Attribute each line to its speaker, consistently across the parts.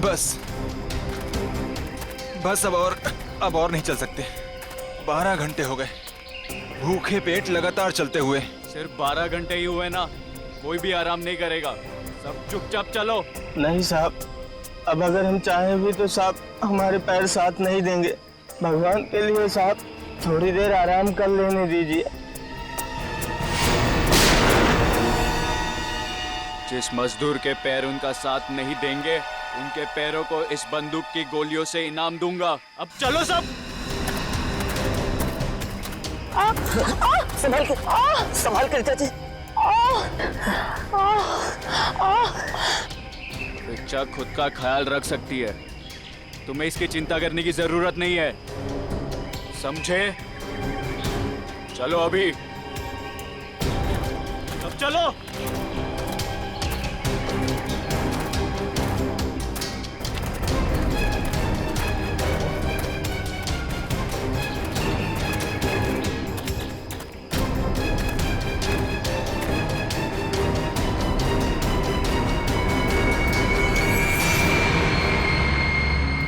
Speaker 1: बस बस अब और नहीं चल सकते। 12 घंटे हो गए भूखे पेट लगातार चलते हुए।
Speaker 2: सिर्फ 12 घंटे ही हुए ना, कोई भी आराम नहीं करेगा। सब चुपचाप चलो।
Speaker 3: नहीं साहब, अब अगर हम चाहें भी तो साहब हमारे पैर साथ नहीं देंगे। भगवान के लिए साहब थोड़ी देर आराम कर लेने दीजिए।
Speaker 2: जिस मजदूर के पैर उनका साथ नहीं देंगे, उनके पैरों को इस बंदूक की गोलियों से इनाम दूंगा। अब चलो सब।
Speaker 3: संभाल कर चाची।
Speaker 2: रिचा खुद का ख्याल रख सकती है, तुम्हें इसकी चिंता करने की जरूरत नहीं है, समझे? चलो अभी, अब चलो।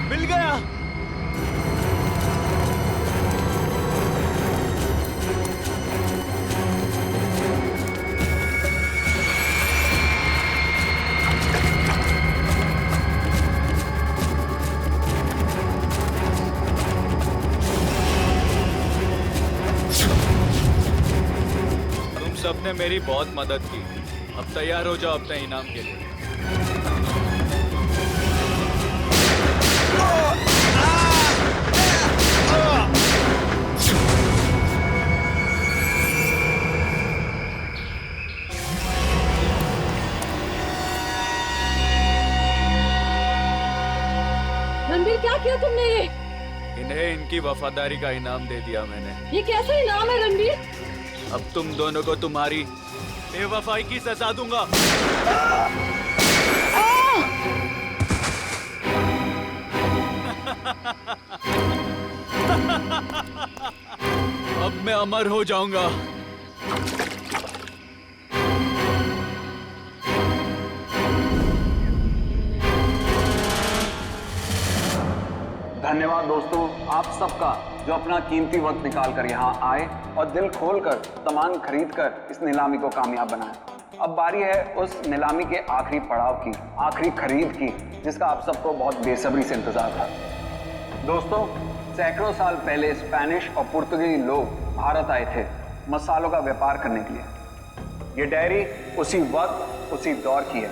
Speaker 2: मिल गया। तुम सबने मेरी बहुत मदद की, अब तैयार हो जाओ अपने इनाम के लिए।
Speaker 4: रणबीर, क्या किया तुमने ये?
Speaker 2: इन्हें इनकी वफादारी का इनाम दे दिया मैंने।
Speaker 4: ये कैसा इनाम है रणबीर?
Speaker 2: अब तुम दोनों को तुम्हारी बेवफाई की सजा दूंगा। अब मैं अमर हो जाऊंगा।
Speaker 5: धन्यवाद दोस्तों आप सबका जो अपना कीमती वक्त निकाल कर यहाँ आए और दिल खोलकर सामान खरीद कर इस नीलामी को कामयाब बनाए। अब बारी है उस नीलामी के आखिरी पड़ाव की, आखिरी खरीद की, जिसका आप सबको बहुत बेसब्री से इंतजार था। दोस्तों, सैकड़ों साल पहले स्पेनिश और पुर्तगाली लोग भारत आए थे मसालों का व्यापार करने के लिए। ये डायरी उसी वक्त उसी दौर की है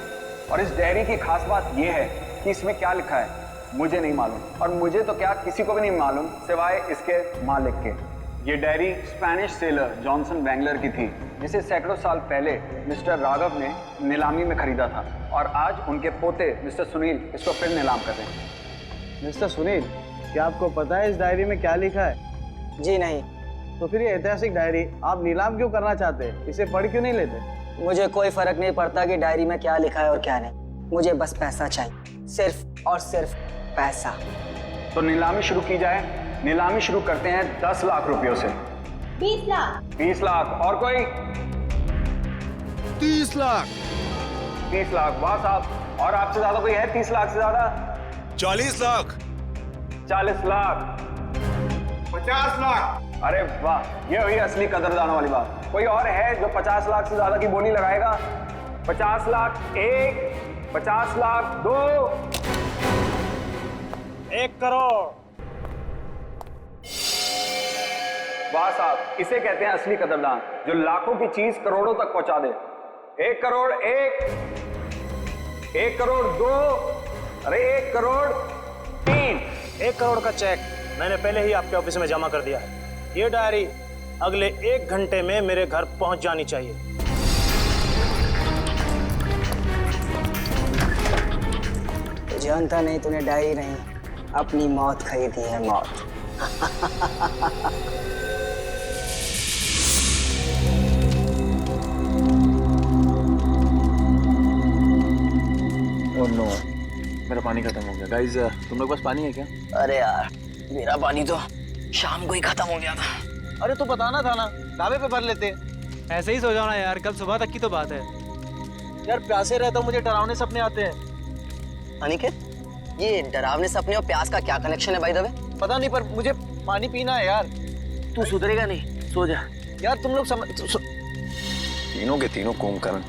Speaker 5: और इस डायरी की खास बात यह है कि इसमें क्या लिखा है मुझे नहीं मालूम, और मुझे तो क्या किसी को भी नहीं मालूम सिवाय इसके मालिक के। ये डायरी स्पेनिश सेलर जॉनसन बैंगलर की थी, जिसे सैकड़ों साल पहले मिस्टर राघव ने नीलामी में खरीदा था और आज उनके पोते मिस्टर सुनील इसको फिर नीलाम कर रहे हैं।
Speaker 3: मिस्टर सुनील, क्या आपको पता है इस डायरी में क्या लिखा है?
Speaker 6: जी नहीं।
Speaker 3: तो फिर ये ऐतिहासिक डायरी आप नीलाम क्यों करना चाहते हैं? इसे पढ़ क्यों नहीं लेते?
Speaker 6: मुझे कोई फर्क नहीं पड़ता कि डायरी में क्या लिखा है और क्या नहीं, मुझे बस पैसा चाहिए, सिर्फ और सिर्फ पैसा।
Speaker 5: तो नीलामी शुरू की जाए। नीलामी शुरू करते हैं 10 लाख रुपयों से।
Speaker 4: 20 लाख।
Speaker 5: 20 लाख। और कोई?
Speaker 1: 30 लाख।
Speaker 5: 30 लाख। वाह साहब, और आपसे ज्यादा कोई है? 30 लाख से ज्यादा?
Speaker 1: 40 लाख।
Speaker 5: 40 लाख। 50 लाख। अरे वाह, ये हुई असली कदरदानों वाली बात। कोई और है जो 50 लाख से ज्यादा की बोली लगाएगा? 50 लाख एक, 50 लाख दो,
Speaker 3: 1 करोड़।
Speaker 5: वाह साहब, इसे कहते हैं असली कदरदान, जो लाखों की चीज करोड़ों तक पहुंचा दे। 1 करोड़ एक, 1 करोड़ दो, अरे 1 करोड़ तीन।
Speaker 3: 1 करोड़ का चेक मैंने पहले ही आपके ऑफिस में जमा कर दिया है। ये डायरी अगले 1 घंटे में मेरे घर पहुंच जानी चाहिए।
Speaker 6: तो जानता नहीं तूने डायरी नहीं, अपनी मौत खरीदी है, मौत।
Speaker 3: ओह नो, मेरा पानी खत्म हो गया। गाइस, तुम लोग पास पानी है क्या?
Speaker 6: अरे यार, मेरा पानी तो शाम को ही खत्म हो गया था।
Speaker 3: अरे तो बताना था ना, ढाबे पे भर लेते।
Speaker 7: ऐसे ही सो जाओ ना यार, कल सुबह तक की तो बात है।
Speaker 3: यार प्यासे रहता हूँ, मुझे डरावने सपने आते हैं।
Speaker 6: अनिकेत, ये डरावने सपने और प्यास का क्या कनेक्शन है भाई दबे?
Speaker 3: पता नहीं, पर मुझे पानी पीना है यार।
Speaker 6: तू सुधरेगा नहीं, सो जा।
Speaker 3: यार तुम लोग
Speaker 1: तीनों के तीनों कुंभकर्ण।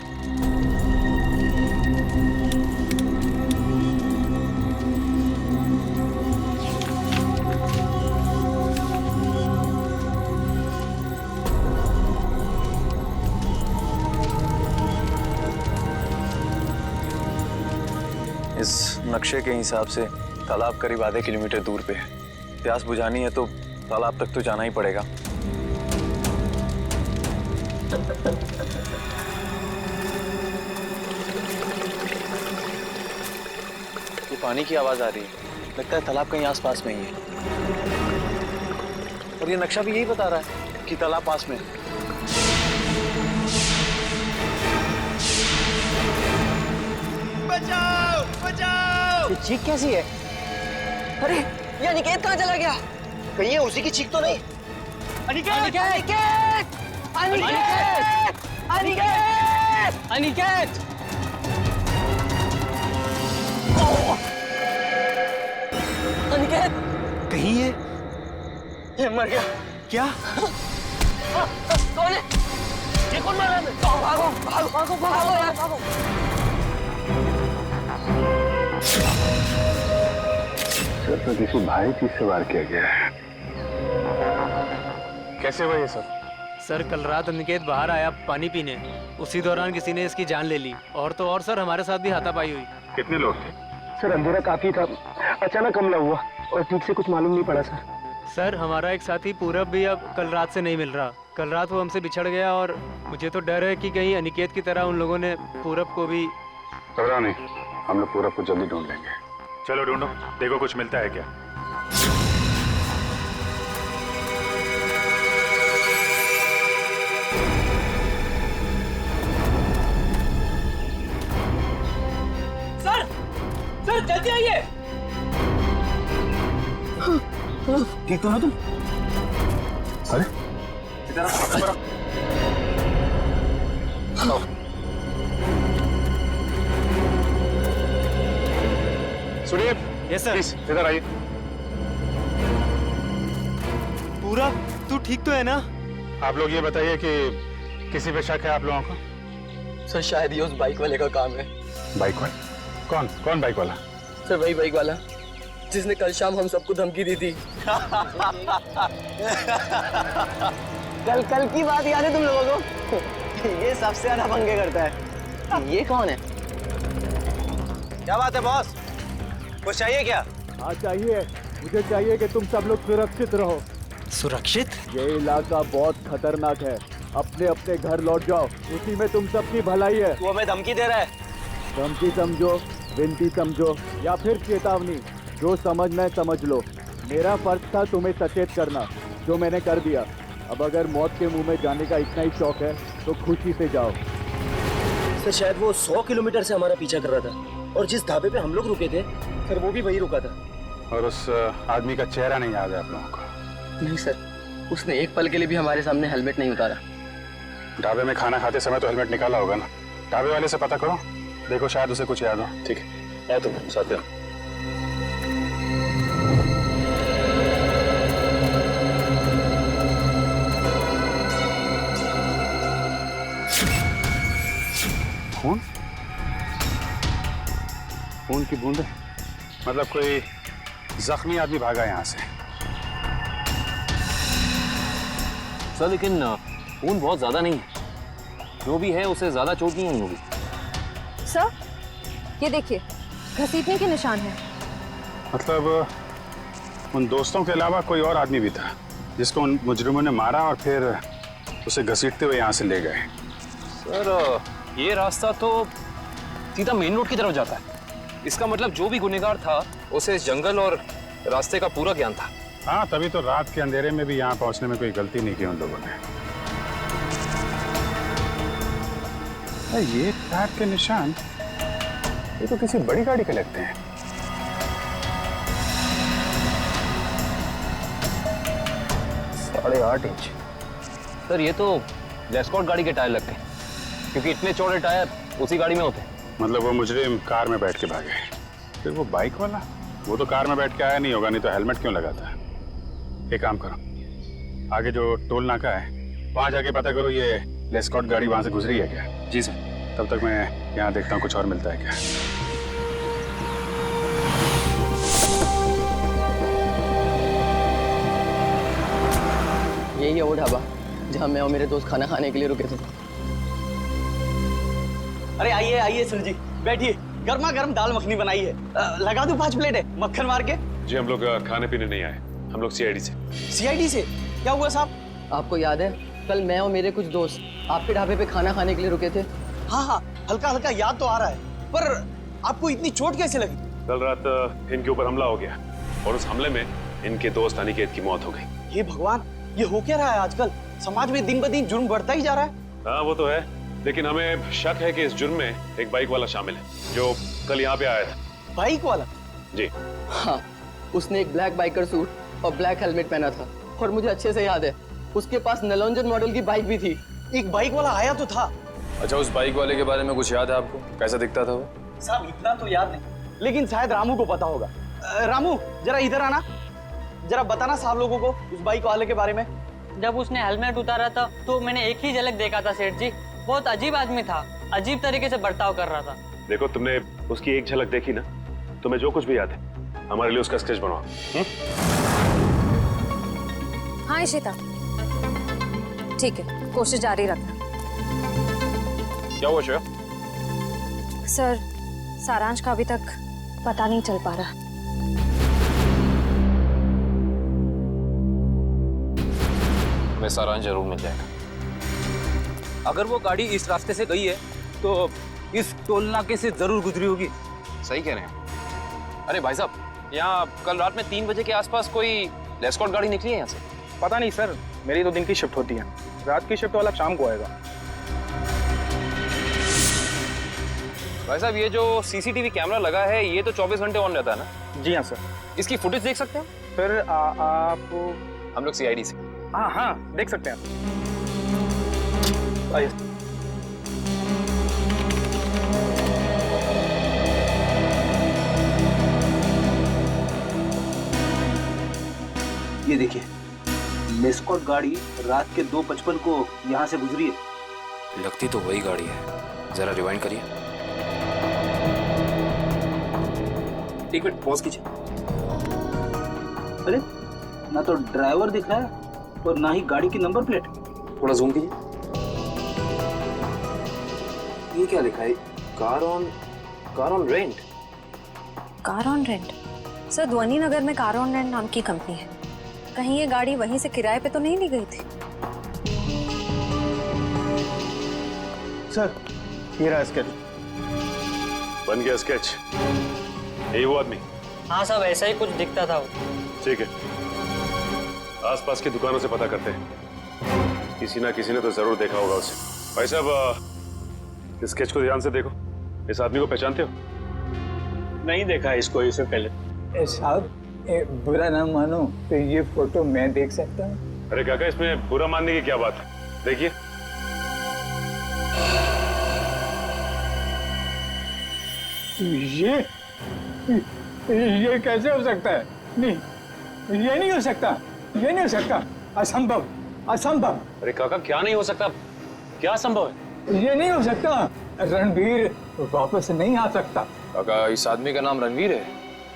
Speaker 1: इस नक्शे के हिसाब से तालाब करीब आधे किलोमीटर दूर पे है। प्यास बुझानी है तो तालाब तक तो जाना ही पड़ेगा। ये पानी की आवाज आ रही है, लगता है तालाब कहीं आसपास में ही है। और ये नक्शा भी यही बता रहा है कि तालाब पास में है।
Speaker 6: ये चीख कैसी है? अरे ये अनिकेत कहाँ चला गया? कहीं ये उसी की चीख तो नहीं? अनिकेत! अनिकेत! अनिकेत! अनिकेत! अनिकेत! अनिकेत!
Speaker 3: कहीं
Speaker 6: ये मर गया।
Speaker 3: क्या?
Speaker 6: कौन है? ये कौन मारा है? भागो भागो भागो भागो यार भागो।
Speaker 8: सर तो किसी भारी चीज से वार किया गया है। कैसे हुआ ये सब?
Speaker 7: सर कल रात अनिकेत बाहर आया पानी पीने, उसी दौरान किसी ने इसकी जान ले ली। और तो और सर हमारे साथ भी हाथापाई हुई।
Speaker 8: कितने लोग थे?
Speaker 3: सर अंधेरा काफी था, अचानक हमला हुआ और ठीक से कुछ मालूम नहीं पड़ा सर।
Speaker 7: सर हमारा एक साथी पूरब भी अब कल रात से नहीं मिल रहा। कल रात वो हमसे बिछड़ गया और मुझे तो डर है कि कहीं अनिकेत की तरह उन लोगों ने पूरब को भी।
Speaker 8: घबराओ नहीं, हम लोग पूरा को जल्दी ढूंढ लेंगे। चलो ढूंढो, देखो कुछ मिलता है क्या।
Speaker 3: सर जल्दी आइए। ठीक तो ना तुम?
Speaker 8: अरे सुनिए,
Speaker 7: यस सर।
Speaker 8: प्लीज इधर आइए।
Speaker 7: पूरब तू ठीक तो है ना?
Speaker 8: आप लोग ये बताइए कि किसी पे शक है आप लोगों को?
Speaker 6: सर शायद ये उस बाइक वाले का काम है।
Speaker 8: बाइक वाला? कौन बाइक वाला?
Speaker 6: सर वही बाइक वाला जिसने कल शाम हम सबको धमकी दी थी। कल की बात याद है तुम लोगों को? ये सबसे ज्यादा पंगे करता है। ये कौन है?
Speaker 3: क्या बात है बॉस, कुछ चाहिए क्या?
Speaker 9: हाँ चाहिए, मुझे चाहिए कि तुम सब लोग सुरक्षित रहो।
Speaker 7: सुरक्षित?
Speaker 9: ये इलाका बहुत खतरनाक है, अपने अपने घर लौट जाओ, उसी में तुम सबकी भलाई है।
Speaker 3: तू हमें धमकी दे रहा है?
Speaker 9: धमकी समझो, विनती समझो या फिर चेतावनी, जो समझना है समझ लो। मेरा फर्ज था तुम्हें सचेत करना, जो मैंने कर दिया। अब अगर मौत के मुंह में जाने का इतना ही शौक है तो खुशी से जाओ।
Speaker 3: सर शायद वो 100 किलोमीटर से हमारा पीछा कर रहा था और जिस ढाबे पे हम लोग रुके थे सर वो भी वही रुका था।
Speaker 8: और उस आदमी का चेहरा नहीं याद है आप लोगों को?
Speaker 6: नहीं सर, उसने एक पल के लिए भी हमारे सामने हेलमेट नहीं उतारा।
Speaker 8: ढाबे में खाना खाते समय तो हेलमेट निकाला होगा ना? ढाबे वाले से पता करो, देखो शायद उसे कुछ याद हो। ठीक है, तुम साथ में। खून? खून की बूंद? मतलब कोई जख्मी आदमी भागा यहाँ से।
Speaker 10: सर लेकिन खून बहुत ज्यादा नहीं है, जो भी है उसे ज्यादा चोट नहीं होगी।
Speaker 4: सर ये देखिए, घसीटने के निशान हैं।
Speaker 8: मतलब उन दोस्तों के अलावा कोई और आदमी भी था जिसको उन मुजरिमों ने मारा और फिर उसे घसीटते हुए यहाँ से ले गए।
Speaker 10: सर ये रास्ता तो सीधा मेन रोड की तरफ जाता है। इसका मतलब जो भी गुनहगार था उसे इस जंगल और रास्ते का पूरा ज्ञान था।
Speaker 8: हाँ, तभी तो रात के अंधेरे में भी यहाँ पहुँचने में कोई गलती नहीं की उन लोगों ने। ये टायर के निशान, ये तो किसी बड़ी गाड़ी के लगते हैं।
Speaker 10: साढ़े 8 इंच। सर ये तो लेस्कॉट गाड़ी के टायर लगते हैं, क्योंकि इतने चौड़े टायर उसी गाड़ी में होते हैं।
Speaker 8: मतलब वो मुजरिम कार में बैठ के भागे, फिर वो बाइक वाला वो तो कार में बैठ के आया नहीं होगा, नहीं तो हेलमेट क्यों लगाता है। एक काम करो, आगे जो टोल नाका है वहां जाके पता करो ये लेस्कॉट गाड़ी वहां से गुजरी है क्या।
Speaker 10: जी सर।
Speaker 8: तब तक मैं यहाँ देखता हूँ कुछ और मिलता है क्या।
Speaker 6: यही है वो ढाबा जहाँ मैं और मेरे दोस्त खाना खाने के लिए रुके थे।
Speaker 11: अरे आइए आइए सर जी, बैठिए। गर्मा गर्म दाल मखनी बनाई है, लगा दूं 5 प्लेट है मक्खन मार के।
Speaker 8: जी हम लोग खाने पीने नहीं आए, हम लोग सीआईडी से।
Speaker 11: सीआईडी से क्या हुआ साहब?
Speaker 6: आपको याद है कल मैं और मेरे कुछ दोस्त आपके ढाबे पे खाना खाने के लिए रुके थे?
Speaker 11: हाँ हाँ, हल्का हल्का याद तो आ रहा है, पर आपको इतनी चोट कैसे लगी?
Speaker 8: कल रात इनके ऊपर हमला हो गया और उस हमले में इनके दोस्त अनिकेत की मौत हो गई।
Speaker 11: ये भगवान, ये हो क्या रहा है आजकल? समाज में दिन ब दिन जुर्म बढ़ता ही जा रहा है।
Speaker 8: हाँ वो तो है, लेकिन हमें शक है कि इस जुर्म में एक बाइक वाला शामिल है जो कल यहाँ पे आया था।
Speaker 11: बाइक वाला?
Speaker 8: जी
Speaker 6: हाँ, उसने एक ब्लैक बाइकर सूट और ब्लैक हेलमेट पहना था और मुझे अच्छे से याद है उसके पास नलोंजन मॉडल की बाइक भी थी।
Speaker 11: एक बाइक वाला आया तो था।
Speaker 10: अच्छा, उस बाइक वाले के बारे में कुछ याद है आपको? कैसा दिखता था वो?
Speaker 11: साहब इतना तो याद नहीं, लेकिन शायद रामू को पता होगा। रामू जरा इधर आना, जरा बताना साहब लोगों को उस बाइक वाले के बारे में।
Speaker 12: जब उसने हेलमेट उतारा था तो मैंने एक ही झलक देखा था सेठ जी। बहुत अजीब आदमी था, अजीब तरीके से बर्ताव कर रहा था।
Speaker 8: देखो तुमने उसकी एक झलक देखी ना, तुम्हें जो कुछ भी याद है हमारे लिए उसका स्केच बनवाओ।
Speaker 4: हाँ इशिता, ठीक है, कोशिश जारी रखना।
Speaker 10: क्या हुआ श्रेया?
Speaker 4: सर, सारांश का अभी तक पता नहीं चल पा रहा।
Speaker 10: हमें सारांश जरूर मिल जाएगा।
Speaker 2: अगर वो गाड़ी इस रास्ते से गई है तो इस टोल नाके से जरूर गुजरी होगी।
Speaker 10: सही कह रहे हैं। अरे भाई साहब, यहाँ कल रात में 3 बजे के आसपास कोई लेस्कॉट गाड़ी निकली है यहाँ से?
Speaker 3: पता नहीं सर, मेरी तो दिन की शिफ्ट होती है, रात की शिफ्ट वाला शाम को आएगा।
Speaker 10: भाई साहब, ये जो सीसीटीवी कैमरा लगा है ये तो 24 घंटे ऑन रहता है ना?
Speaker 3: जी हाँ सर।
Speaker 10: इसकी फुटेज देख सकते हैं?
Speaker 3: फिर आप?
Speaker 10: हम लोग सीआईडी से।
Speaker 3: हाँ हाँ, देख सकते हैं। आइए।
Speaker 11: ये देखिए, लेस्कॉट गाड़ी रात के 2:55 को यहाँ से गुजरी है।
Speaker 10: लगती तो वही गाड़ी है, जरा रिवाइंड करिए।
Speaker 11: एक मिनट पॉज कीजिए। अरे ना तो ड्राइवर दिख रहा है और ना ही गाड़ी की नंबर प्लेट।
Speaker 10: थोड़ा जूम कीजिए। ये क्या लिखा है? Car on rent.
Speaker 4: Car on rent? Sir, ध्वनि नगर में कार ऑन रेंट नाम की कंपनी है। कहीं ये गाड़ी वहीं से किराए पे तो नहीं ली गई थी?
Speaker 3: सर, ये रहा स्केच।
Speaker 8: बन गया स्केच? यही वो आदमी?
Speaker 12: हाँ साहब, ऐसा ही कुछ दिखता था वो।
Speaker 8: ठीक है, आसपास की दुकानों से पता करते हैं, किसी ना किसी ने तो जरूर देखा होगा उसे। भाई साहब, इस स्केच को ध्यान से देखो, इस आदमी को पहचानते हो?
Speaker 3: नहीं देखा इसको इससे पहले। साहब, बुरा ना मानो तो ये फोटो मैं देख सकता हूँ?
Speaker 8: अरे काका, इसमें बुरा मानने की क्या बात है, देखिए।
Speaker 3: ये कैसे हो सकता है? नहीं, ये नहीं हो सकता, ये नहीं हो सकता, असंभव, असंभव।
Speaker 10: अरे काका, क्या नहीं हो सकता? क्या संभव है?
Speaker 3: ये नहीं हो सकता, रणवीर वापस नहीं आ सकता।
Speaker 10: काका, इस आदमी का नाम रणवीर है?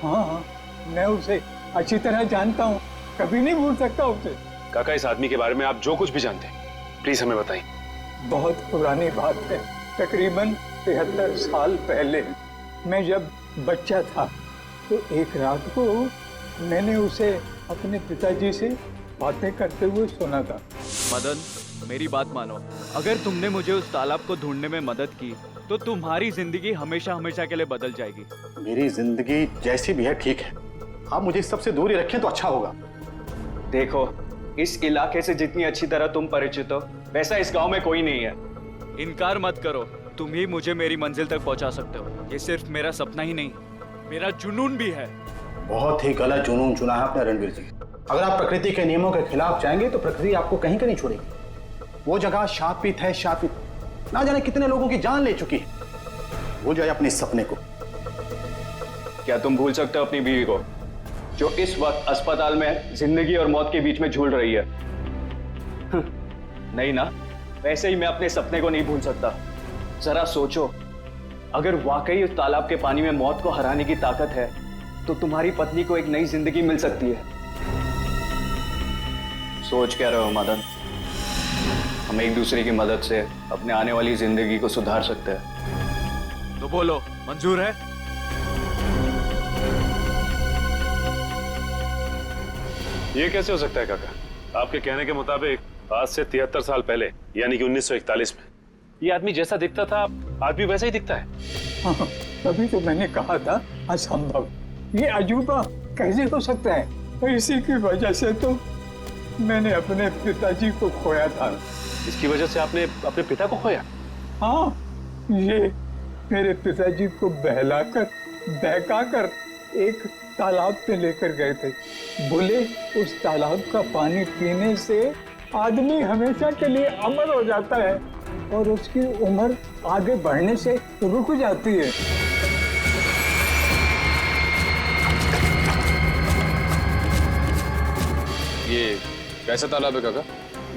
Speaker 3: हाँ, मैं उसे अच्छी तरह जानता हूँ, कभी नहीं भूल सकता उसे।
Speaker 8: काका, इस आदमी के बारे में आप जो कुछ भी जानते हैं प्लीज हमें बताइए।
Speaker 3: बहुत पुरानी बात है, तकरीबन 73 साल पहले मैं जब बच्चा था तो एक रात को मैंने उसे अपने पिताजी से बातें करते हुए सुना था।
Speaker 2: मदन, मेरी बात मानो, अगर तुमने मुझे उस तालाब को ढूंढने में मदद की तो तुम्हारी जिंदगी हमेशा हमेशा के लिए बदल जाएगी।
Speaker 13: मेरी जिंदगी जैसी भी है ठीक है, आप मुझे इस सबसे दूर ही रखें तो अच्छा होगा।
Speaker 2: देखो, इस इलाके से जितनी अच्छी तरह तुम परिचित हो वैसा इस गांव में कोई नहीं है। इनकार मत करो, तुम ही मुझे मेरी मंजिल तक पहुंचा सकते हो। ये सिर्फ मेरा सपना ही नहीं, मेरा जुनून भी है।
Speaker 13: बहुत ही गलत जुनून चुना है आपने रणवीर जी। अगर आप प्रकृति के नियमों के खिलाफ जाएंगे तो प्रकृति आपको कहीं का नहीं छोड़ेगी। वो जगह शापित है, शापित। ना जाने कितने लोगों की जान ले चुकी है। भूल जाए अपने सपने को।
Speaker 2: क्या तुम भूल सकते हो अपनी बीवी को, जो इस वक्त अस्पताल में जिंदगी और मौत के बीच में झूल रही है? नहीं ना? वैसे ही मैं अपने सपने को नहीं भूल सकता। जरा सोचो, अगर वाकई उस तालाब के पानी में मौत को हराने की ताकत है तो तुम्हारी पत्नी को एक नई जिंदगी मिल सकती है। सोच क्या रहे हो मदन? हम एक दूसरे की मदद से अपने आने वाली जिंदगी को सुधार सकते हैं।
Speaker 1: तो बोलो, मंजूर है?
Speaker 8: ये कैसे हो सकता है काका? आपके कहने के मुताबिक आज से 73 साल पहले यानी कि 1941 में ये आदमी जैसा दिखता था आदमी वैसा ही दिखता है।
Speaker 3: हाँ, तभी तो मैंने कहा था असंभव, ये अजूबा कैसे हो सकता है? और इसी की वजह से तो मैंने अपने पिताजी को खोया था।
Speaker 8: इसकी वजह से आपने अपने पिता को खोया?
Speaker 3: हाँ, ये मेरे पिताजी को बहकाकर एक तालाब पे लेकर गए थे। बोले उस तालाब का पानी पीने से आदमी हमेशा के लिए अमर हो जाता है और उसकी उम्र आगे बढ़ने से रुक जाती है।
Speaker 10: ये कैसा तालाब है काका?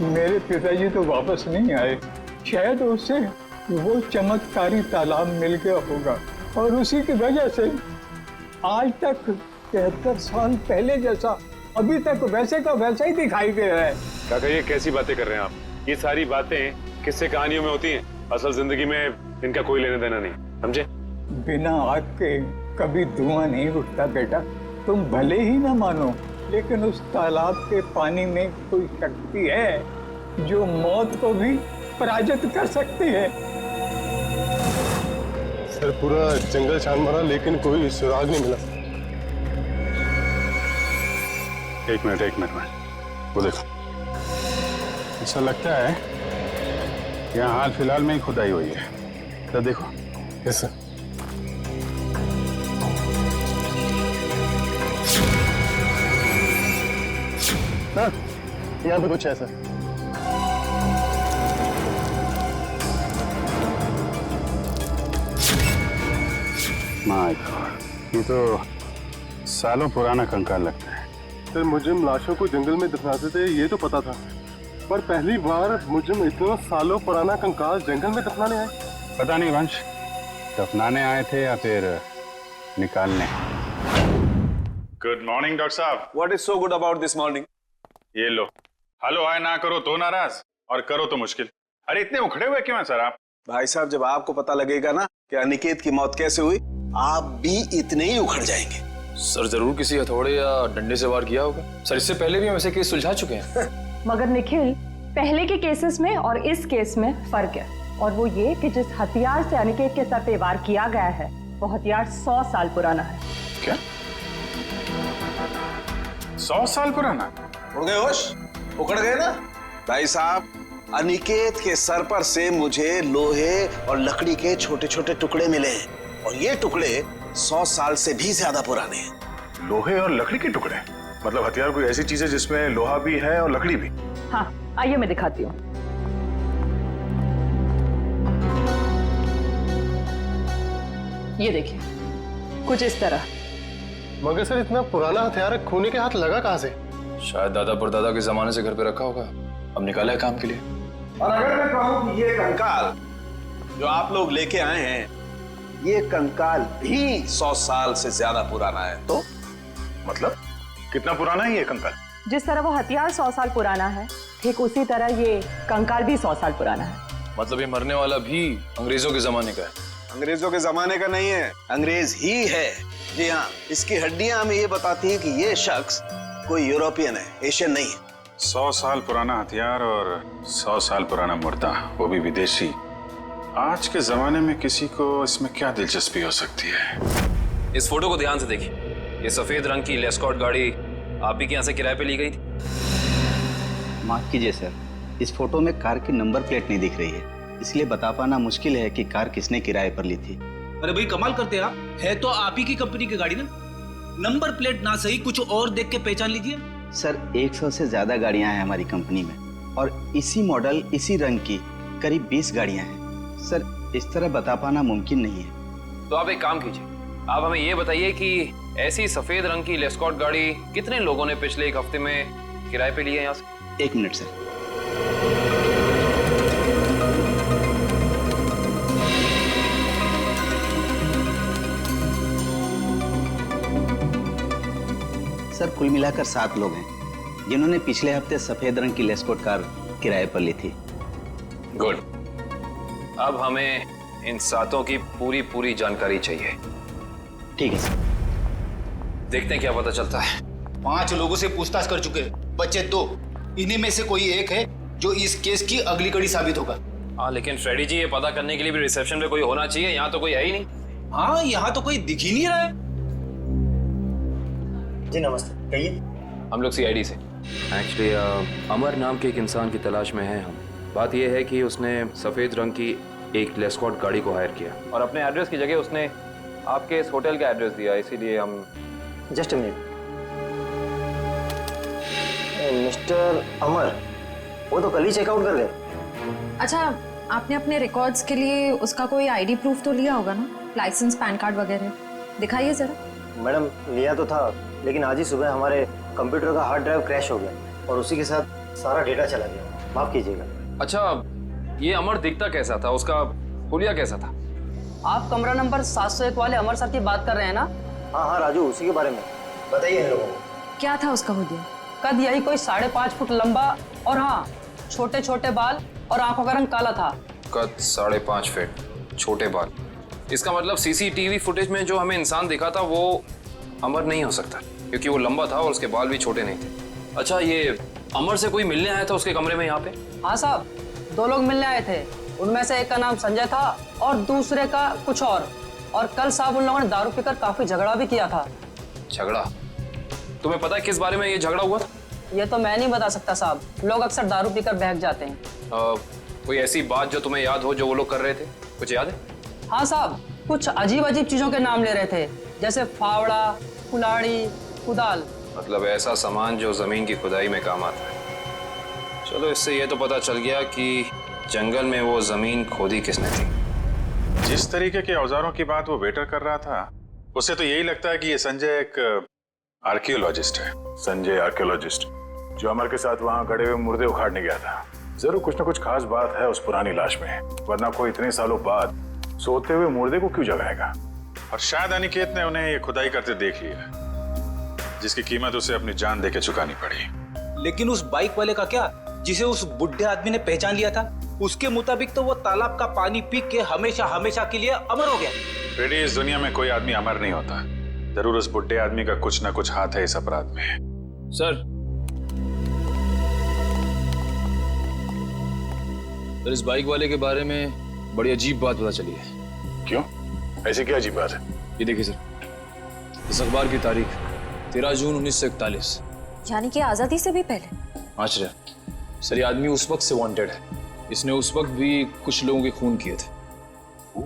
Speaker 3: मेरे पिताजी तो वापस नहीं आए, शायद उसे वो चमत्कारी तालाब मिल गया होगा और उसी की वजह से आज तक 73 साल पहले जैसा अभी तक वैसे का वैसा ही दिखाई दे रहा है।
Speaker 8: काका ये कैसी बातें कर रहे हैं आप? ये सारी बातें किस्से कहानियों में होती हैं, असल जिंदगी में इनका कोई लेना देना नहीं, समझे?
Speaker 3: बिना आग के कभी धुआं नहीं उठता बेटा। तुम भले ही ना मानो, लेकिन उस तालाब के पानी में कोई शक्ति है जो मौत को भी पराजित कर सकती है।
Speaker 14: सर पूरा जंगल छान मारा लेकिन कोई सुराग नहीं मिला।
Speaker 8: एक मिनट वो देखो,
Speaker 14: ऐसा लगता है यहाँ हाल फिलहाल में ही खुदाई हुई है। तो देखो कैसा यहाँ पे कुछ ऐसा। माय गॉड, ये तो सालों पुराना कंकाल लगता है।
Speaker 15: सर मुजरिम लाशों को जंगल में दफनाते थे ये तो पता था, पर पहली बार मुजरिम इतना सालों पुराना कंकाल जंगल में दफनाने आए।
Speaker 14: पता नहीं वंश, दफनाने आए थे या फिर निकालने।
Speaker 8: गुड मॉर्निंग डॉक्टर साहब।
Speaker 16: What is so good about this morning?
Speaker 8: ये लो, हेलो हाय ना करो तो नाराज और करो तो मुश्किल। अरे इतने उखड़े हुए क्यों हैं सर आप?
Speaker 16: भाई साहब जब आपको पता लगेगा ना कि अनिकेत की मौत कैसे हुई, आप भी इतने ही उखड़ जाएंगे।
Speaker 10: सर जरूर किसी हथौड़े या डंडे से वार किया होगा। सर इससे पहले भी हम ऐसे केस सुलझा चुके हैं।
Speaker 17: मगर निखिल, पहले के केसेस में और इस केस में फर्क है, और वो ये कि जिस हथियार से अनिकेत के सर पे वार किया गया है वो हथियार 100 साल पुराना है।
Speaker 8: क्या? 100 साल पुराना?
Speaker 16: उड़ गए होश? उखड़ गए ना? भाई साहब, अनिकेत के सर पर से मुझे लोहे और लकड़ी के छोटे छोटे टुकड़े मिले हैं और ये टुकड़े 100 साल से भी ज्यादा पुराने हैं।
Speaker 8: लोहे और लकड़ी के टुकड़े? मतलब हथियार कोई ऐसी चीज है जिसमें लोहा भी है और लकड़ी भी?
Speaker 17: हाँ, आइए मैं दिखाती हूँ। ये देखिए, कुछ इस तरह।
Speaker 15: मगर सर इतना पुराना हथियार खूनी के हाथ लगा कहाँ से?
Speaker 10: शायद दादा परदादा के जमाने से घर पे रखा होगा, अब निकाला है काम के लिए।
Speaker 16: और अगर मैं कहूँ कि ये कंकाल जो आप लोग लेके आए हैं, ये कंकाल भी 100 साल से ज्यादा पुराना है, तो
Speaker 8: मतलब कितना पुराना है ये कंकाल?
Speaker 17: जिस तरह वो हथियार 100 साल पुराना है, ठीक उसी तरह ये कंकाल भी 100 साल पुराना है।
Speaker 10: मतलब ये मरने वाला भी अंग्रेजों के जमाने का है?
Speaker 16: अंग्रेजों के जमाने का नहीं है, अंग्रेज ही है। जी हाँ, इसकी हड्डियां हमें ये बताती है कि ये शख्स कोई यूरोपियन है, एशियन नहीं है।
Speaker 8: 100 साल पुराना हथियार और 100 साल पुराना मुर्दा, वो भी विदेशी। आज के जमाने में किसी को इसमें क्या दिलचस्पी हो सकती है?
Speaker 10: इस फोटो को ध्यान से देखिए। ये सफेद रंग की लेस्कॉट गाड़ी आप ही के यहाँ से किराए पे ली गई थी?
Speaker 11: माफ कीजिए सर, इस फोटो में कार की नंबर प्लेट नहीं दिख रही है, इसलिए बता पाना मुश्किल है कि कार किसने किराए पर ली थी।
Speaker 18: अरे भाई कमाल करते हैं आप, है तो आप ही की कंपनी की गाड़ी ना, नंबर प्लेट ना सही कुछ और देख के पहचान लीजिए।
Speaker 11: सर 100 से ज्यादा गाड़ियां हैं हमारी कंपनी में और इसी मॉडल इसी रंग की करीब 20 गाड़ियां हैं। सर इस तरह बता पाना मुमकिन नहीं है।
Speaker 10: तो आप एक काम कीजिए, आप हमें ये बताइए कि ऐसी सफेद रंग की लेस्कॉट गाड़ी कितने लोगों ने पिछले एक हफ्ते में किराए पे ली है यहाँ से?
Speaker 13: 1 मिनट सर। सर कुल मिलाकर 7 लोग हैं जिन्होंने पिछले हफ्ते सफेद रंग की लेस्कॉट कार किराए पर ली थी।
Speaker 10: गुड। अब हमें इन 7 की पूरी जानकारी चाहिए।
Speaker 13: ठीक है सर।
Speaker 10: देखते हैं क्या पता चलता है।
Speaker 18: 5 लोगों से पूछताछ कर चुके हैं, बचे 2। इन्हीं में से कोई एक है जो इस केस की अगली कड़ी साबित होगा।
Speaker 10: हाँ, लेकिन फ्रेडी जी, ये पता करने के लिए भी रिसेप्शन पे कोई होना चाहिए। यहाँ तो कोई है ही नहीं।
Speaker 18: हाँ, यहाँ तो कोई दिख ही नहीं रहा है।
Speaker 6: जी नमस्ते, कहिए।
Speaker 10: हम लोग सीआईडी से। एक्चुअली अमर नाम के एक इंसान की तलाश में हैं हम। बात यह है कि उसने सफेद रंग की एक लेस्कॉट गाड़ी को हायर किया और अपने एड्रेस की जगह उसने आपके इस होटल का एड्रेस दिया, इसीलिए हम।
Speaker 6: Just a minute. मिस्टर अमर, वो तो कल ही चेकआउट कर गए।
Speaker 4: अच्छा, आपने अपने रिकॉर्ड्स के लिए उसका कोई आईडी प्रूफ तो लिया होगा ना? लाइसेंस, पैन कार्ड वगैरह दिखाइए जरा।
Speaker 6: मैडम, लिया तो था, लेकिन आज ही सुबह हमारे कंप्यूटर का हार्ड ड्राइव क्रैश हो गया और उसी के साथ सारा डेटा चला गया। माफ कीजिएगा।
Speaker 10: अच्छा, ये अमर दिखता कैसा था? उसका हुलिया कैसा था?
Speaker 12: आप कमरा नंबर 701 वाले अमर सर की बात कर रहे हैं ना?
Speaker 6: हाँ राजू, उसी के बारे में बताइए लोगों को।
Speaker 4: क्या था उसका हुलिया?
Speaker 12: कद यही कोई 5.5 फुट लंबा और हाँ, छोटे छोटे बाल और आंखों का रंग काला था।
Speaker 10: कद 5.5 फीट, छोटे बाल। इसका मतलब सीसीटीवी फुटेज में जो हमें इंसान दिखा था वो अमर नहीं हो सकता, क्योंकि वो लंबा था और उसके बाल भी छोटे नहीं थे। अच्छा, ये अमर से कोई मिलने आया था उसके कमरे में यहाँ पे?
Speaker 12: हाँ साहब, 2 लोग मिलने आए थे। उनमें से एक का नाम संजय था और दूसरे का कुछ और कल साहब उन लोगों ने दारू पीकर काफी झगड़ा भी किया था।
Speaker 10: झगड़ा? तुम्हें पता है किस बारे में ये झगड़ा हुआ था?
Speaker 12: ये तो मैं नहीं बता सकता साहब, लोग अक्सर दारू पीकर बहक जाते हैं।
Speaker 10: कोई ऐसी बात जो तुम्हें याद हो जो वो लोग कर रहे थे? कुछ याद है?
Speaker 12: हाँ साहब, कुछ अजीब अजीब चीजों के नाम ले रहे थे, जैसे फावड़ा, कुल्हाड़ी, कुदाल।
Speaker 10: मतलब ऐसा सामान जो जमीन की खुदाई में काम आता है। चलो, इससे ये तो पता चल गया कि जंगल में वो जमीन खोदी किसने थी।
Speaker 14: जिस तरीके के औजारों की बात वो वेटर कर रहा था, उससे तो यही लगता है कि ये संजय एक आर्कियोलॉजिस्ट है। संजय आर्कियोलॉजिस्ट, जो अमर के साथ वहां गड़े हुए मुर्दे उखाड़ने गया था। जरूर कुछ ना कुछ खास बात है उस पुरानी लाश में, वरना कोई इतने सालों बाद सोते हुए मुर्दे को क्यों जगाएगा। और शायद अनिकेत ने उन्हें ये खुदाई करते देख लिया, जिसकी कीमत उसे अपनी जान देके चुकानी पड़ी।
Speaker 18: लेकिन उस बाइक वाले का क्या, जिसे उस बुढ़े आदमी ने पहचान लिया था? उसके मुताबिक तो वो तालाब का पानी पी के हमेशा हमेशा के लिए अमर हो गया।
Speaker 14: फ्रेडी, इस दुनिया में कोई आदमी अमर नहीं होता। जरूर उस बुढ़े आदमी का कुछ ना कुछ हाथ है इस अपराध में।
Speaker 10: सर, इस बाइक वाले के बारे में बड़ी अजीब बात पता चली है।
Speaker 14: क्यों? ऐसी क्या अजीब बात है?
Speaker 10: ये देखिए सर, इस अखबार की तारीख 13 जून 1941।
Speaker 4: यानी कि आजादी से भी पहले।
Speaker 10: आश्चर्य सर, ये आदमी उस वक्त से वांटेड है। इसने उस वक्त भी कुछ लोगों के खून किए थे।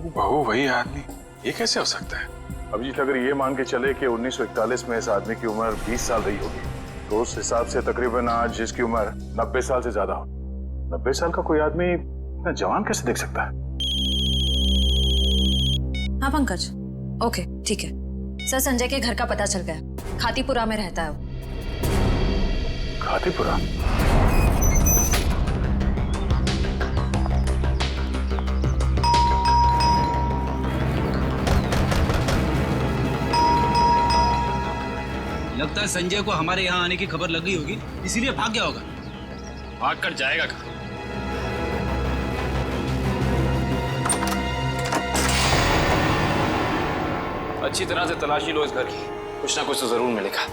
Speaker 14: बहू, वही आदमी? ये कैसे हो सकता है? अभिजीत, अगर ये मान के चले कि 1941 में इस आदमी की उम्र 20 साल रही होगी, तो उस हिसाब से तकरीबन आज जिसकी उम्र 90 साल से ज्यादा हो। 90 साल का कोई आदमी इतना जवान कैसे दिख सकता है?
Speaker 4: हाँ पंकज, ओके ठीक है सर। संजय के घर का पता चल गया, खातीपुरा में रहता है वो।
Speaker 14: खातीपुरा?
Speaker 18: लगता है संजय को हमारे यहाँ आने की खबर लग गई होगी, इसीलिए भाग गया होगा।
Speaker 10: भाग कर जाएगा कहाँ? अच्छी तरह से तलाशी लो इस घर की, कुछ ना कुछ तो जरूर मिलेगा।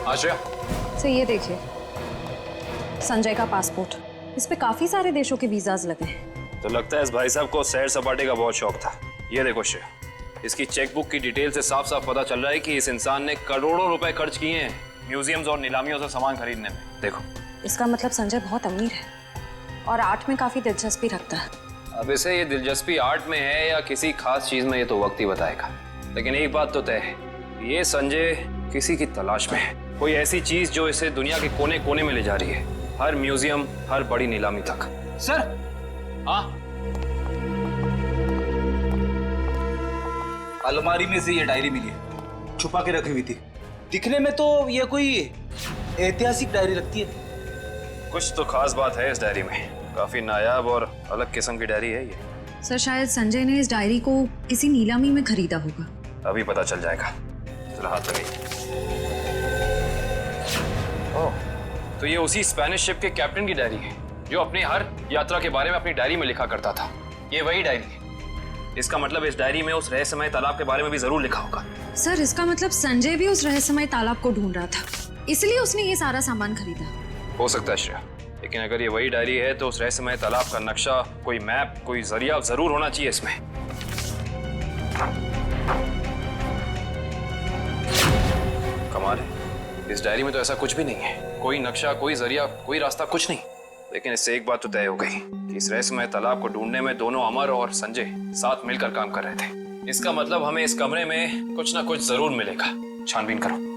Speaker 10: आश्रया,
Speaker 4: सर ये देखिए, संजय का पासपोर्ट। इस पे काफी सारे देशों के वीजाज लगे हैं।
Speaker 10: तो लगता है इस भाई साहब को सैर सपाटे का बहुत शौक था। ये देखो श्रेया, इसकी चेकबुक की डिटेल से साफ साफ पता चल रहा है कि इस इंसान ने करोड़ों रुपए खर्च किए हैं म्यूजियम्स और नीलामियों से सामान खरीदने में। देखो,
Speaker 4: इसका मतलब संजय बहुत अमीर है और आर्ट में काफी दिलचस्पी रखता है।
Speaker 10: अब इसे ये दिलचस्पी आर्ट में है या किसी खास चीज में, ये तो वक्त ही बताएगा। लेकिन एक बात तो तय है, ये संजय किसी की तलाश में है, कोई ऐसी चीज जो इसे दुनिया के कोने कोने में ले जा रही है, हर म्यूजियम, हर बड़ी नीलामी तक।
Speaker 18: सर,
Speaker 10: हाँ,
Speaker 18: अलमारी में से ये डायरी मिली है, छुपा के रखी हुई थी। दिखने में तो ये कोई ऐतिहासिक डायरी लगती है।
Speaker 10: कुछ तो खास बात है इस डायरी में, काफी नायाब और अलग किस्म की डायरी है ये।
Speaker 4: सर, शायद संजय ने इस डायरी को किसी नीलामी में खरीदा होगा।
Speaker 10: अभी पता चल जाएगा। चलो हाथ लगाइए। ओह, तो ये उसी स्पेनिश शिप के कैप्टन की डायरी है जो अपनी हर यात्रा के बारे में अपनी डायरी में लिखा करता था। ये वही डायरी है। इसका मतलब इस डायरी में उस रहस्यमय तालाब के बारे में भी जरूर लिखा होगा।
Speaker 4: सर, इसका मतलब संजय भी उस रहस्यमय तालाब को ढूंढ रहा था, इसलिए उसने ये सारा सामान खरीदा।
Speaker 10: हो सकता है श्रेया, लेकिन अगर ये वही डायरी है तो उस रहस्यमय तालाब का नक्शा, कोई मैप, कोई जरिया जरूर होना चाहिए इसमें। कमाल है, इस डायरी में तो ऐसा कुछ भी नहीं है, कोई नक्शा, कोई जरिया, कोई रास्ता, कुछ नहीं। लेकिन इससे एक बात तो तय हो गई कि इस रहस्यमय तालाब को ढूंढने में दोनों अमर और संजय साथ मिलकर काम कर रहे थे। इसका मतलब हमें इस कमरे में कुछ ना कुछ जरूर मिलेगा। छानबीन करो।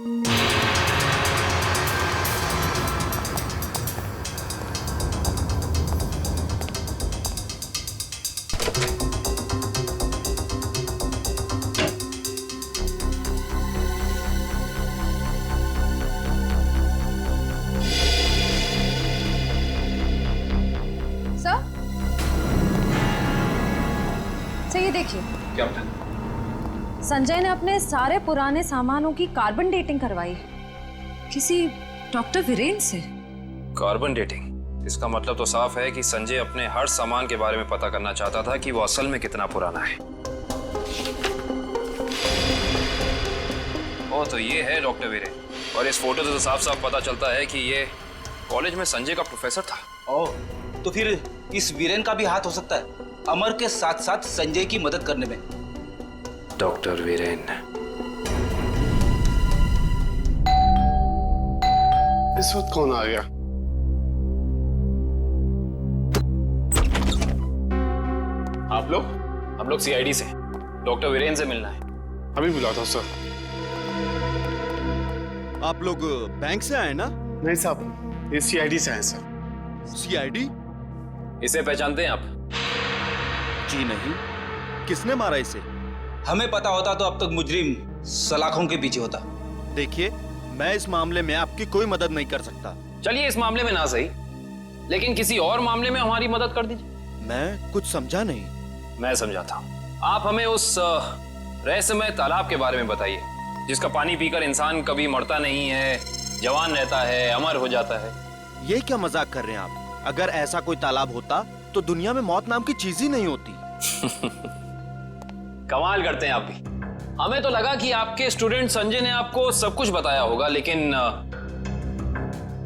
Speaker 4: ये देखिए,
Speaker 10: क्या बता?
Speaker 4: संजय ने अपने सारे पुराने सामानों की कार्बन डेटिंग करवाई है किसी डॉक्टर वीरेन से।
Speaker 10: Carbon dating? इसका मतलब तो साफ है कि संजय अपने हर सामान के बारे में पता करना चाहता था कि वो असल में कितना पुराना है। ओ, तो ये है डॉक्टर वीरेन, और इस फोटो से तो साफ साफ पता चलता है कि ये कॉलेज में संजय का प्रोफेसर था।
Speaker 18: ओह, तो फिर इस वीरेन का भी हाथ हो सकता है अमर के साथ साथ संजय की मदद करने में।
Speaker 10: डॉक्टर वीरेन।
Speaker 15: इस वक्त कौन आ गया?
Speaker 10: आप लोग? हम लोग सीआईडी से, डॉक्टर वीरेन से मिलना है।
Speaker 15: अभी बुला था सर।
Speaker 9: आप लोग बैंक से आए ना?
Speaker 15: नहीं साहब, ये सीआईडी से आए सर।
Speaker 9: सीआईडी?
Speaker 10: इसे पहचानते हैं आप?
Speaker 9: जी नहीं। किसने मारा इसे?
Speaker 18: हमें पता होता तो अब तक मुजरिम सलाखों के पीछे होता।
Speaker 9: देखिए, मैं इस मामले में आपकी कोई मदद नहीं कर सकता।
Speaker 10: चलिए, इस मामले में ना सही, लेकिन किसी और मामले में हमारी मदद कर दीजिए।
Speaker 9: मैं कुछ समझा नहीं।
Speaker 10: मैं समझाता हूँ। आप हमें उस रहस्यमय तालाब के बारे में बताइए जिसका पानी पीकर इंसान कभी मरता नहीं है, जवान रहता है, अमर हो जाता है।
Speaker 9: ये क्या मजाक कर रहे हैं आप? अगर ऐसा कोई तालाब होता तो दुनिया में मौत नाम की चीज ही नहीं होती।
Speaker 10: कमाल करते हैं आप भी। हमें तो लगा कि आपके स्टूडेंट संजय ने आपको सब कुछ बताया होगा, लेकिन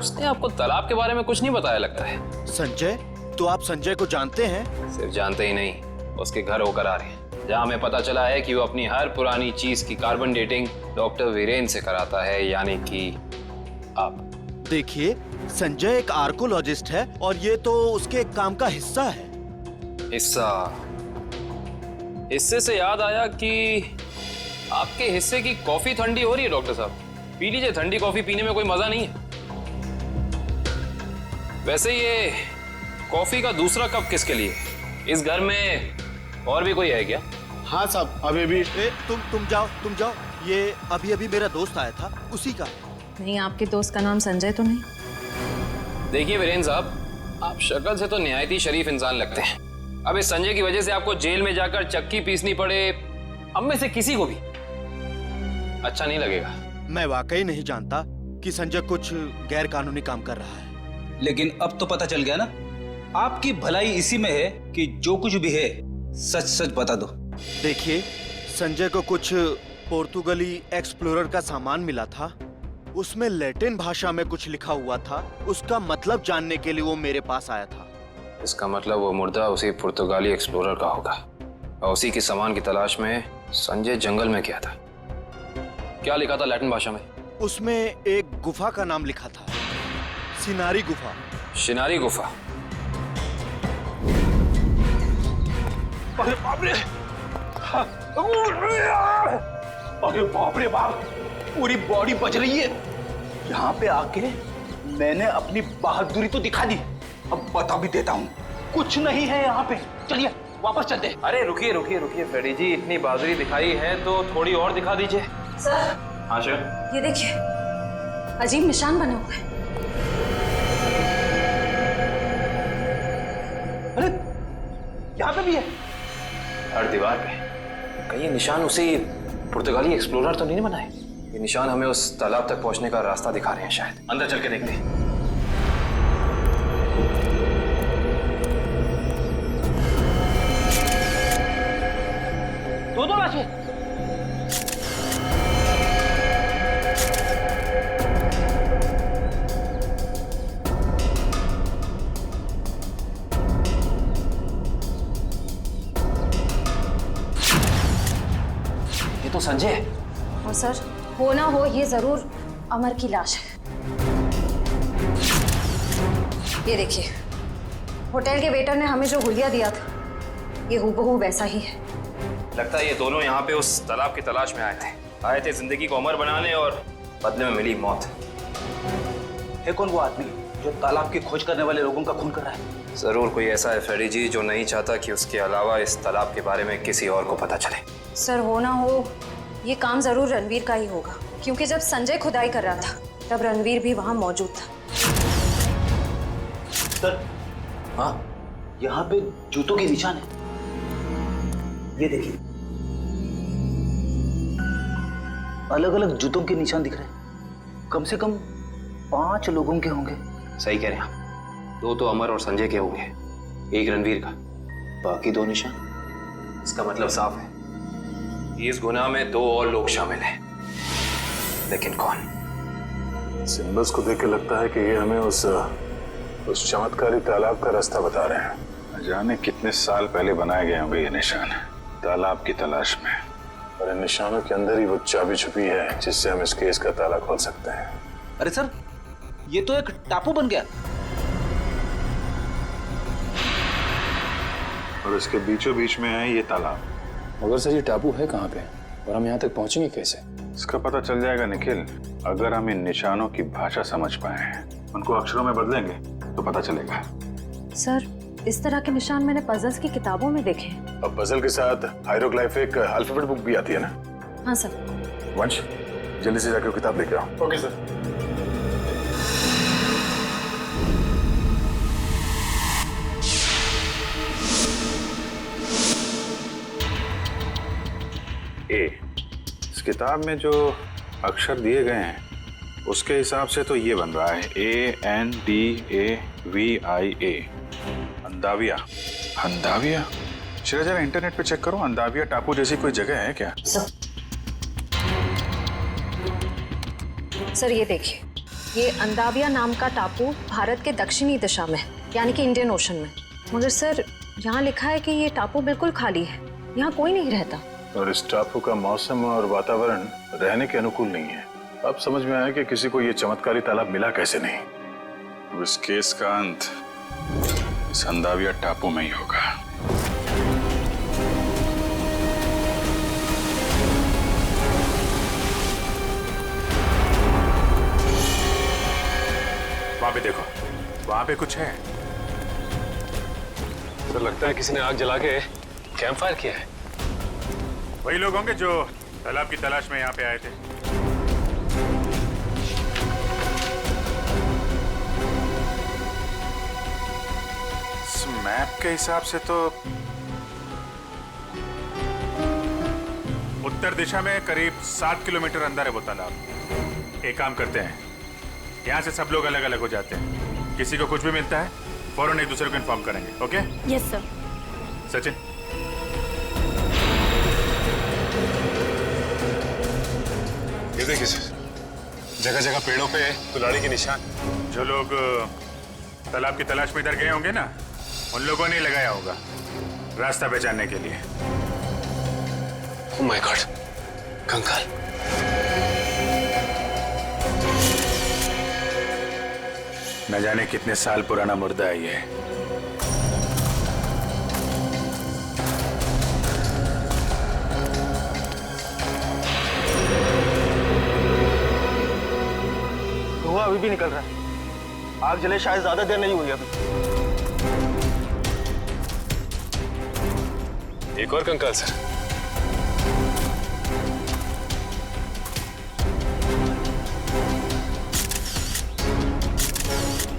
Speaker 10: उसने आपको तालाब के बारे में कुछ नहीं बताया लगता है।
Speaker 9: संजय? तो आप संजय को जानते हैं?
Speaker 10: सिर्फ जानते ही नहीं, उसके घर होकर आ रहे हैं, जहाँ हमें पता चला है कि वो अपनी हर पुरानी चीज की कार्बन डेटिंग डॉक्टर वीरेन से कराता है, यानी कि आप।
Speaker 9: देखिए, संजय एक आर्कोलॉजिस्ट है और ये तो उसके एक काम का हिस्सा है।
Speaker 10: हिस्सा? हिस्से से याद आया कि आपके हिस्से की कॉफी ठंडी हो रही है डॉक्टर साहब, पी लीजिए। ठंडी कॉफी पीने में कोई मजा नहीं है। वैसे ये कॉफी का दूसरा कप किसके लिए? इस घर में और भी कोई है क्या?
Speaker 15: हाँ साहब, अभी
Speaker 9: तुम जाओ। ये अभी मेरा दोस्त आया था, उसी का है।
Speaker 4: नहीं, आपके दोस्त का नाम संजय तो नहीं?
Speaker 10: देखिए वीरेन साहब, आप शक्ल से तो निहायत ही शरीफ इंसान लगते हैं। अब इस संजय की वजह से आपको जेल में जाकर चक्की पीसनी पड़े, हम में से किसी को भी अच्छा नहीं लगेगा।
Speaker 9: मैं वाकई नहीं जानता कि संजय कुछ गैर कानूनी काम कर रहा है।
Speaker 18: लेकिन अब तो पता चल गया ना, आपकी भलाई इसी में है कि जो कुछ भी है सच सच बता दो।
Speaker 9: देखिए, संजय को कुछ पोर्तुगली एक्सप्लोरर का सामान मिला था, उसमें लैटिन भाषा में कुछ लिखा हुआ था। उसका मतलब जानने के लिए वो मेरे पास आया था।
Speaker 10: इसका मतलब वो मुर्दा उसी पुर्तगाली एक्सप्लोरर का होगा और उसी के सामान की तलाश में संजय जंगल में गया था। क्या लिखा था लैटिन भाषा में?
Speaker 19: उसमें एक गुफा का नाम लिखा था, सिनारी गुफा।
Speaker 10: शिनारी गुफा।
Speaker 11: अरे बाप रे! अरे बाप रे बाप! पूरी बॉडी बच रही है। यहाँ पे आके मैंने अपनी बहादुरी तो दिखा दी, अब बता भी देता हूँ, कुछ नहीं है यहाँ पे। चलिए वापस चलते।
Speaker 10: अरे रुकिए रुकिए रुकिए फ्रेडी जी, इतनी बहादुरी दिखाई है तो थोड़ी और दिखा दीजिए।
Speaker 4: सर,
Speaker 10: हाँ सर।
Speaker 4: ये देखिए, अजीब निशान बने हुए हैं।
Speaker 11: अरे यहाँ पे भी है।
Speaker 10: हर दीवार पे। कहीं ये निशान उसी पुर्तगाली एक्सप्लोरर तो नहीं बनाए? ये निशान हमें उस तालाब तक पहुंचने का रास्ता दिखा रहे हैं शायद। अंदर चल के देखते हैं।
Speaker 11: दो लाशें।
Speaker 10: ये तो संजय है।
Speaker 4: और सर, हो ना हो ये जरूर अमर की लाश है। ये देखिए, होटल के वेटर ने हमें जो हुलिया दिया था, ये हूबहू वैसा ही है।
Speaker 10: लगता है ये दोनों यहाँ पे उस तालाब की तलाश में आए थे जिंदगी को अमर बनाने, और बदले में मिली मौत।
Speaker 11: है कौन वो आदमी जो तालाब की खोज करने वाले लोगों का खून कर रहा है?
Speaker 10: जरूर कोई ऐसा है फ्रेडी जी जो नहीं चाहता कि उसके अलावा इस तालाब के बारे में किसी और को पता चले।
Speaker 4: सर, हो ना हो ये काम जरूर रणवीर का ही होगा, क्योंकि जब संजय खुदाई कर रहा था तब रणवीर भी वहां मौजूद था।
Speaker 11: सर, हाँ, यहाँ पे जूतों के निशान है। ये देखिए, अलग अलग जूतों के निशान दिख रहे हैं। कम से कम 5 लोगों के होंगे।
Speaker 10: सही कह रहे हैं आप। 2 तो अमर और संजय के होंगे, 1 रणवीर का, बाकी 2 निशान। इसका मतलब साफ है, इस गुनाह में 2 और लोग शामिल हैं, लेकिन कौन?
Speaker 14: सिंबल्स को देख के लगता है कि ये हमें उस चमत्कारी तालाब का रास्ता बता रहे हैं। न जाने कितने साल पहले बनाए गए होंगे ये निशान, तालाब की तलाश में। और इन निशानों के अंदर ही वो चाबी छुपी है जिससे हम इस केस का ताला खोल सकते हैं।
Speaker 11: अरे सर, ये तो एक टापू बन गया।
Speaker 14: और इसके बीचों बीच में है ये तालाब।
Speaker 10: मगर सर, ये टापू है कहाँ पे और हम यहाँ तक पहुंचेंगे कैसे?
Speaker 14: इसका पता चल जाएगा निखिल, अगर हम इन निशानों की भाषा समझ पाए, उनको अक्षरों में बदलेंगे तो पता चलेगा।
Speaker 4: सर, इस तरह के निशान मैंने पजल्स की किताबों में देखे हैं।
Speaker 14: अब पजल के साथ हायरोग्लाइफिक अल्फाबेट बुक भी आती है ना?
Speaker 4: हाँ सर।
Speaker 14: वंश, जल्दी से जाकर वो किताब लेके आओ। Okay sir. ए, इस किताब में जो अक्षर दिए गए हैं उसके हिसाब से तो ये बन रहा है ANDAVIA, अंदाविया। अंदाविया? चलो जरा इंटरनेट पे चेक करो, अंदाविया टापू जैसी कोई जगह है क्या?
Speaker 4: सर, ये देखिए, ये अंदाविया नाम का टापू भारत के दक्षिणी दिशा में, यानी कि इंडियन ओशन में। मगर सर, यहाँ लिखा है कि ये टापू बिल्कुल खाली है, यहाँ कोई नहीं रहता।
Speaker 14: और इस टापू का मौसम और वातावरण रहने के अनुकूल नहीं है। अब समझ में आया कि किसी को ये चमत्कारी तालाब मिला कैसे नहीं। अब इस केस का अंत इस अंदाविया टापू में ही होगा। वहां पे देखो, वहां पे कुछ है।
Speaker 8: तो लगता है किसी ने आग जला के कैंप फायर किया है।
Speaker 14: वही लोग होंगे जो तालाब की तलाश में यहाँ पे आए थे। इस मैप के हिसाब से तो उत्तर दिशा में करीब 7 किलोमीटर अंदर है वो तालाब। एक काम करते हैं, यहाँ से सब लोग अलग अलग हो जाते हैं। किसी को कुछ भी मिलता है फौरन एक दूसरे को इन्फॉर्म करेंगे। ओके?
Speaker 17: Yes sir.
Speaker 14: सचिन,
Speaker 8: ये देखिए सर, जगह जगह पेड़ों पे कुल्हाड़ी के निशान।
Speaker 14: जो लोग तालाब की तलाश में इधर गए होंगे ना, उन लोगों ने लगाया होगा रास्ता पहचानने के लिए।
Speaker 10: ओह माय गॉड, कंकाल।
Speaker 14: न जाने कितने साल पुराना मुर्दा है ये।
Speaker 6: धुआं अभी भी निकल रहा है। आग जले शायद ज्यादा देर नहीं हुई अभी।
Speaker 8: एक और कंकाल सर।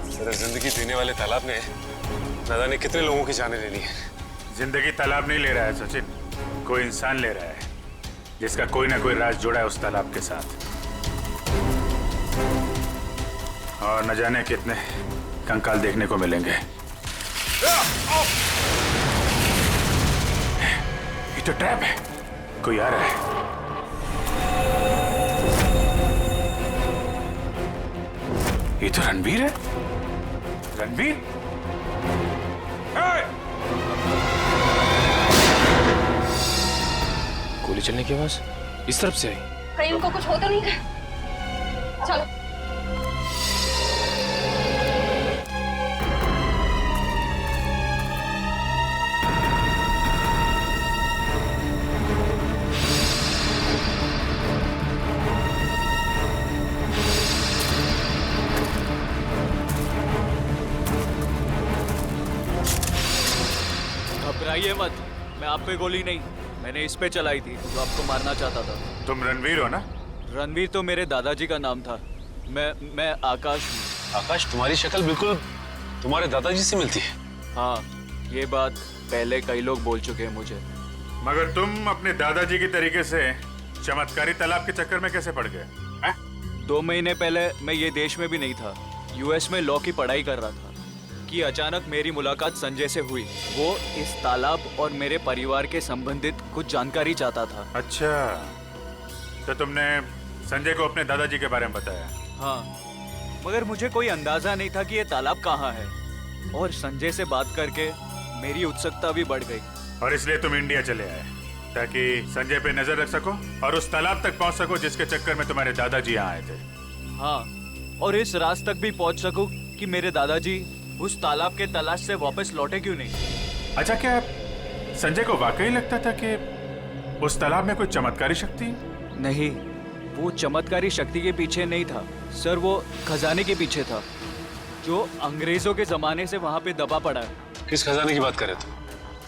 Speaker 8: सर, जिंदगी देने वाले तालाब ने न जाने कितने लोगों की जानें ले ली है।
Speaker 14: जिंदगी तालाब नहीं ले रहा है सचिन, कोई इंसान ले रहा है जिसका कोई ना कोई राज जुड़ा है उस तालाब के साथ। और न जाने कितने कंकाल देखने को मिलेंगे। ये तो ट्रैप है, कोई आ रहा है। ये तो रणवीर है। रणवीर,
Speaker 10: गोली चलने की आवाज इस तरफ से आई।
Speaker 4: कहीं उनको कुछ हो तो नहीं गया? चलो।
Speaker 2: घबराइए मत, मैं आप पे गोली नहीं, मैंने इस पे चलाई थी जो आपको मारना चाहता था।
Speaker 14: तुम रणवीर हो ना?
Speaker 2: रणवीर तो मेरे दादाजी का नाम था। मैं आकाश हूँ।
Speaker 8: आकाश, तुम्हारी शक्ल बिल्कुल तुम्हारे दादाजी से मिलती है।
Speaker 2: हाँ, ये बात पहले कई लोग बोल चुके हैं मुझे।
Speaker 14: मगर तुम अपने दादाजी की तरीके से चमत्कारी तालाब के चक्कर में कैसे पड़ गए?
Speaker 2: 2 महीने पहले मैं ये देश में भी नहीं था, यूएस में लॉ की पढ़ाई कर रहा था कि अचानक मेरी मुलाकात संजय से हुई। वो इस तालाब और मेरे परिवार के संबंधित कुछ जानकारी चाहता था।
Speaker 14: अच्छा, तो तुमने संजय को अपने दादाजी के बारे में बताया?
Speaker 2: हाँ, मगर मुझे कोई अंदाजा नहीं था कि ये तालाब कहाँ है। और संजय से बात करके मेरी उत्सुकता भी बढ़ गई।
Speaker 14: और इसलिए तुम इंडिया चले आए ताकि संजय पे नजर रख सको और उस तालाब तक पहुंच सको जिसके चक्कर में तुम्हारे दादाजी यहाँ आए थे।
Speaker 2: हाँ, और इस राज तक भी पहुंच सकूं कि मेरे दादाजी उस तालाब के तलाश से वापस लौटे क्यों नहीं।
Speaker 14: अच्छा, क्या संजय को वाकई लगता था कि उस तालाब में कोई चमत्कारी शक्ति?
Speaker 2: नहीं, वो चमत्कारी शक्ति के पीछे नहीं था सर, वो खजाने के पीछे था जो अंग्रेजों के जमाने से वहाँ पे दबा पड़ा है।
Speaker 8: किस खजाने की बात कर रहे थे?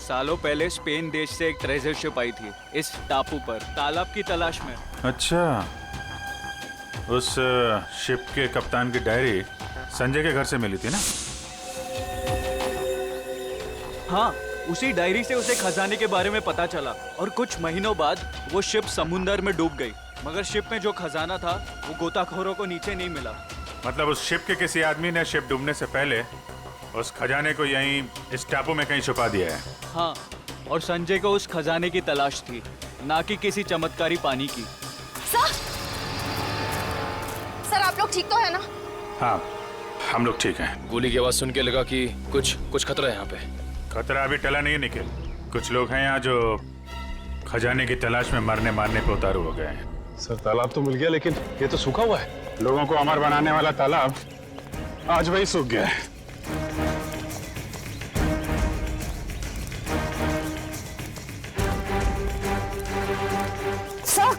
Speaker 2: सालों पहले स्पेन देश से एक ट्रेजर शिप आई थी इस टापू पर तालाब की तलाश में।
Speaker 14: अच्छा, उस शिप के कप्तान की डायरी संजय के घर से मिली थी ना?
Speaker 2: हाँ, उसी डायरी से उसे खजाने के बारे में पता चला और कुछ महीनों बाद वो शिप समुंदर में डूब गई। मगर शिप में जो खजाना था वो गोताखोरों को नीचे नहीं मिला।
Speaker 14: मतलब उस शिप के किसी आदमी ने शिप डूबने से पहले उस खजाने को यहीं इस टापू में कहीं छुपा दिया है।
Speaker 2: हाँ, और संजय को उस खजाने की तलाश थी, ना कि किसी चमत्कारी पानी की।
Speaker 4: सर, आप लोग ठीक तो है ना?
Speaker 14: हाँ, हम लोग ठीक हैं।
Speaker 10: गोली की आवाज सुन के लगा कि कुछ खतरा है यहाँ पे।
Speaker 14: खतरा अभी टला नहीं है निखिल। कुछ लोग हैं यहाँ जो खजाने की तलाश में मरने मारने पे उतारू हो गए हैं।
Speaker 8: सर, तालाब तो मिल गया लेकिन ये तो सूखा हुआ है।
Speaker 14: लोगों को अमर बनाने वाला तालाब आज वही सूख गया है।
Speaker 4: सर,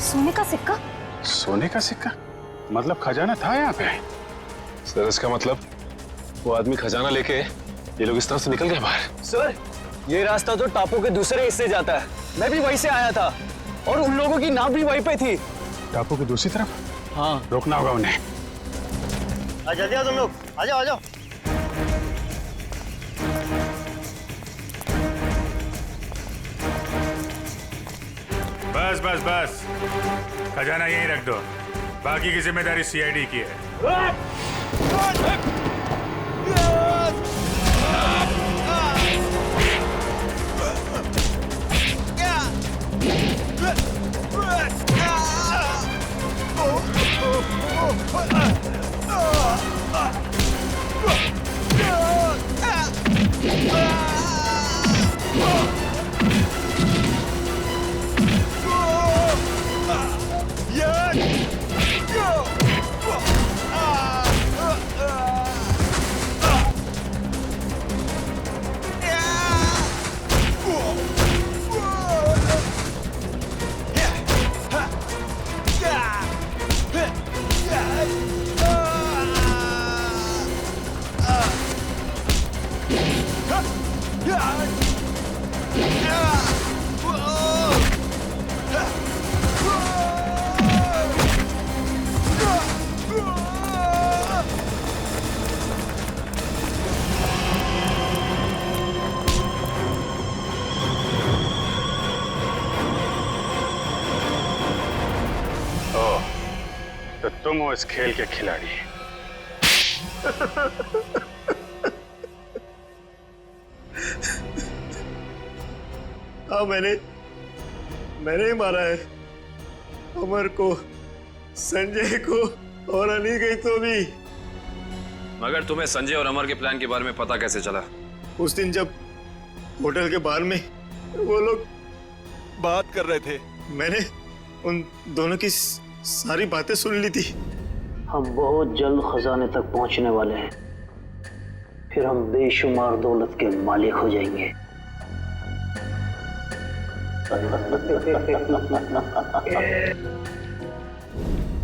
Speaker 4: सोने का सिक्का?
Speaker 14: सोने का सिक्का? मतलब खजाना था यहाँ पे?
Speaker 8: सर, इसका मतलब वो आदमी खजाना लेके ये लोग इस तरफ से निकल गए बाहर।
Speaker 6: सर, ये रास्ता तो टापू के दूसरे हिस्से जाता है। मैं भी वहीं से आया था और उन लोगों की नाव भी वहीं पे थी।
Speaker 14: टापू की दूसरी तरफ?
Speaker 2: हाँ,
Speaker 14: रोकना होगा उन्हें।
Speaker 6: जल्दी आओ तुम लोग, आ जाओ आ जाओ।
Speaker 14: बस बस बस, खजाना यहीं रख दो, बाकी की जिम्मेदारी सीआईडी की है।
Speaker 20: Oh!
Speaker 14: तो तुम हो इस खेल के खिलाड़ी।
Speaker 9: हाँ, मैंने ही मारा है अमर को, संजय को और अनिकेत को भी।
Speaker 10: मगर तुम्हें संजय और अमर के प्लान के बारे में पता कैसे चला?
Speaker 9: उस दिन जब होटल के बाहर में वो लोग
Speaker 1: बात कर रहे थे,
Speaker 9: मैंने उन दोनों की सारी बातें सुन ली थी।
Speaker 6: हम बहुत जल्द खजाने तक पहुंचने वाले हैं, फिर हम बेशुमार दौलत के मालिक हो जाएंगे।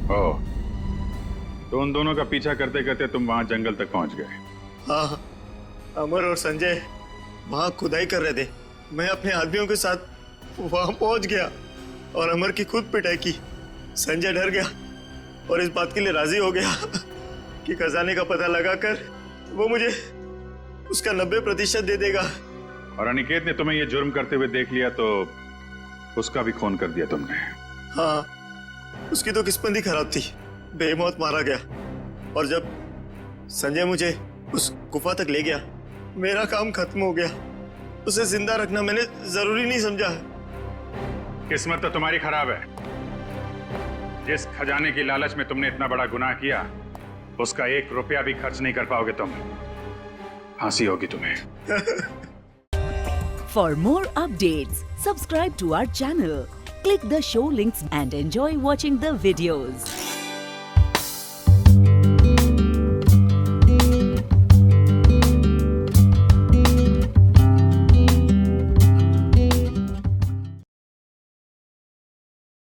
Speaker 14: ओह, तो उन दोनों का पीछा करते करते तुम वहां जंगल तक पहुंच गए।
Speaker 9: हाँ, अमर और संजय वहां खुदाई कर रहे थे। मैं अपने आदमियों के साथ वहां पहुंच गया और अमर की खुद पिटाई की। संजय डर गया और इस बात के लिए राजी हो गया कि खजाने का पता लगाकर वो मुझे उसका 90% दे देगा।
Speaker 14: और अनिकेत ने तुम्हें ये जुर्म करते हुए देख लिया तो उसका भी खून कर दिया तुमने।
Speaker 9: हाँ, उसकी तो किस्मत ही खराब थी, बेमौत मारा गया। और जब संजय मुझे उस गुफा तक ले गया, मेरा काम खत्म हो गया। उसे जिंदा रखना मैंने जरूरी नहीं समझा।
Speaker 14: किस्मत तो तुम्हारी खराब है। जिस खजाने की लालच में तुमने इतना बड़ा गुनाह किया, उसका 1 रुपया भी खर्च नहीं कर पाओगे तुम। फांसी होगी तुम्हें।
Speaker 20: For more updates, subscribe to our channel, click the show links and enjoy watching the videos.